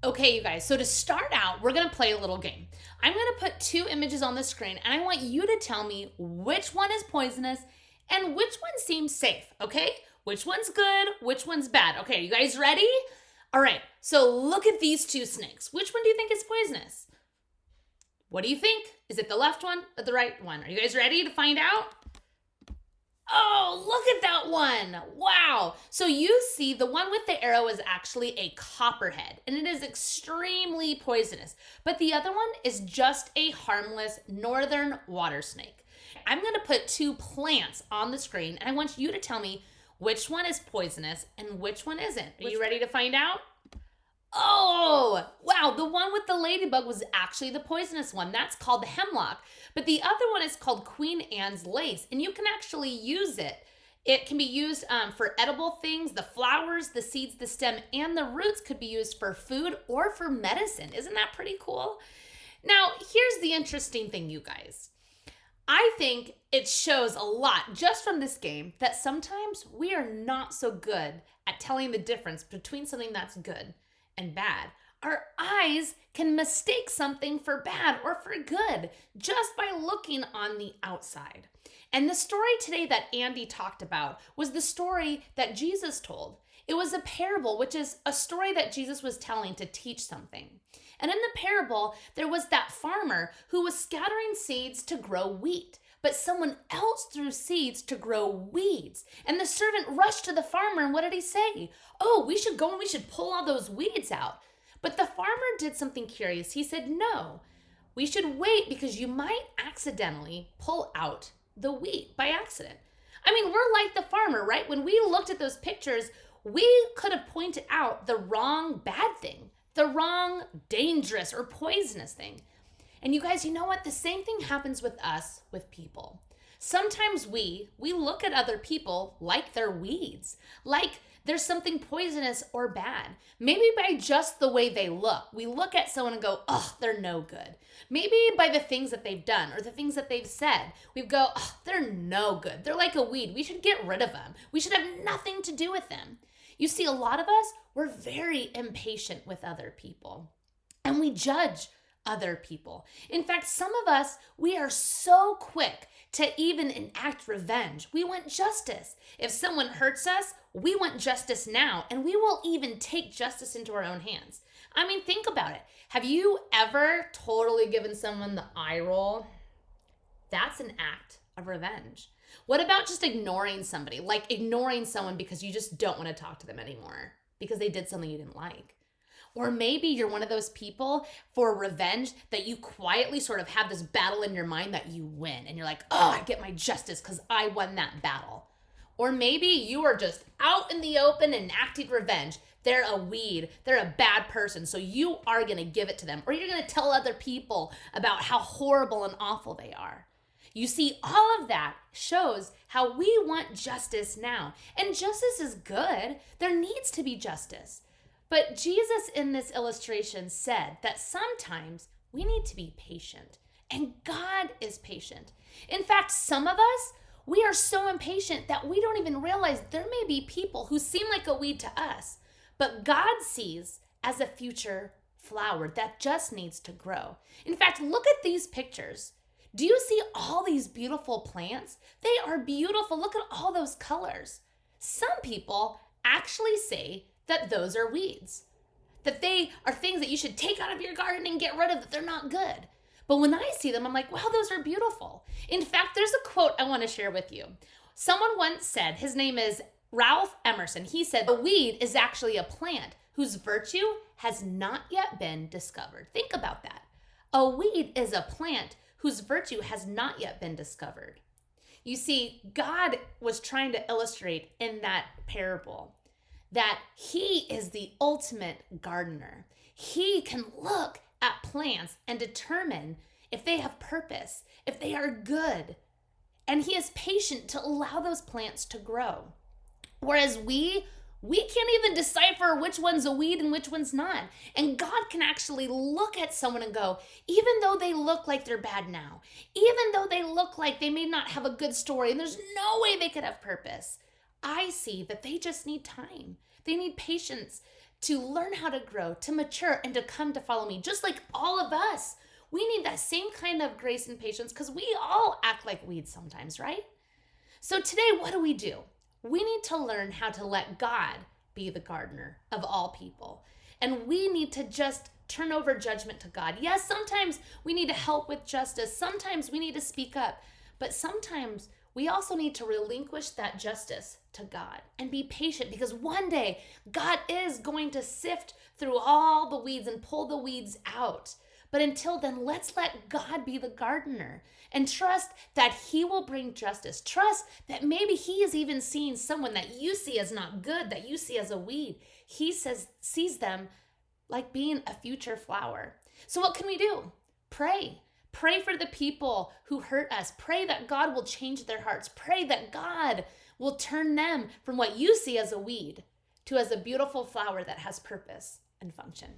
Okay, you guys, so to start out, we're gonna play a little game. I'm gonna put two images on the screen and I want you to tell me which one is poisonous and which one seems safe, okay? Which one's good, which one's bad. Okay, you guys ready? All right, so look at these two snakes. Which one do you think is poisonous? What do you think? Is it the left one or the right one? Are you guys ready to find out? Oh, look at that one. Wow. So you see the one with the arrow is actually a copperhead and it is extremely poisonous. But the other one is just a harmless northern water snake. I'm going to put two plants on the screen and I want you to tell me which one is poisonous and which one isn't. Are you ready to find out? Oh, wow. The one with the ladybug was actually the poisonous one. That's called hemlock. But the other one is called Queen Anne's lace, and you can actually use it. It can be used for edible things. The flowers, the seeds, the stem, and the roots could be used for food or for medicine. Isn't that pretty cool? Now, here's the interesting thing, you guys. I think it shows a lot just from this game that sometimes we are not so good at telling the difference between something that's good and bad. Our eyes can mistake something for bad or for good just by looking on the outside. And the story today that Andy talked about was the story that Jesus told. It was a parable, which is a story that Jesus was telling to teach something. And in the parable, there was that farmer who was scattering seeds to grow wheat, but someone else threw seeds to grow weeds. And the servant rushed to the farmer, and what did he say? Oh, we should go and we should pull all those weeds out. But the farmer did something curious. He said, no, we should wait because you might accidentally pull out the wheat by accident. I mean, we're like the farmer, right? When we looked at those pictures, we could have pointed out the wrong bad thing, the wrong dangerous or poisonous thing. And you guys, you know what? The same thing happens with us, with people. Sometimes we look at other people like they're weeds, like there's something poisonous or bad. Maybe by just the way they look. We look at someone and go, oh, they're no good. Maybe by the things that they've done or the things that they've said. We go, oh, they're no good. They're like a weed. We should get rid of them. We should have nothing to do with them. You see, a lot of us, we're very impatient with other people and we judge other people. In fact, some of us, we are so quick to even enact revenge. We want justice. If someone hurts us, we want justice now, and we will even take justice into our own hands. I mean, think about it. Have you ever totally given someone the eye roll? That's an act of revenge. What about just ignoring somebody? Like ignoring someone because you just don't want to talk to them anymore because they did something you didn't like. Or maybe you're one of those people for revenge that you quietly sort of have this battle in your mind that you win. And you're like, oh, I get my justice because I won that battle. Or maybe you are just out in the open and acting revenge. They're a weed. They're a bad person. So you are going to give it to them. Or you're going to tell other people about how horrible and awful they are. You see, all of that shows how we want justice now. And justice is good. There needs to be justice. But Jesus in this illustration said that sometimes we need to be patient, and God is patient. In fact, some of us, we are so impatient that we don't even realize there may be people who seem like a weed to us, but God sees as a future flower that just needs to grow. In fact, look at these pictures. Do you see all these beautiful plants? They are beautiful. Look at all those colors. Some people actually say that those are weeds, that they are things that you should take out of your garden and get rid of, that they're not good. But when I see them, I'm like, wow, those are beautiful. In fact, there's a quote I want to share with you. Someone once said, his name is Ralph Emerson. He said, a weed is actually a plant whose virtue has not yet been discovered. Think about that. A weed is a plant whose virtue has not yet been discovered. You see, God was trying to illustrate in that parable that he is the ultimate gardener. He can look at plants and determine if they have purpose, if they are good. And he is patient to allow those plants to grow. Whereas we can't even decipher which one's a weed and which one's not. And God can actually look at someone and go, even though they look like they're bad now, even though they look like they may not have a good story and there's no way they could have purpose, I see that they just need time. They need patience to learn how to grow, to mature, and to come to follow me, just like all of us. We need that same kind of grace and patience because we all act like weeds sometimes, right? So today, what do? We need to learn how to let God be the gardener of all people. And we need to just turn over judgment to God. Yes, sometimes we need to help with justice. Sometimes we need to speak up. But sometimes we also need to relinquish that justice to God and be patient because one day God is going to sift through all the weeds and pull the weeds out. But until then, let's let God be the gardener and trust that he will bring justice. Trust that maybe he is even seeing someone that you see as not good, that you see as a weed. He sees them like being a future flower. So what can we do? Pray. Pray for the people who hurt us. Pray that God will change their hearts. Pray that God will turn them from what you see as a weed to as a beautiful flower that has purpose and function.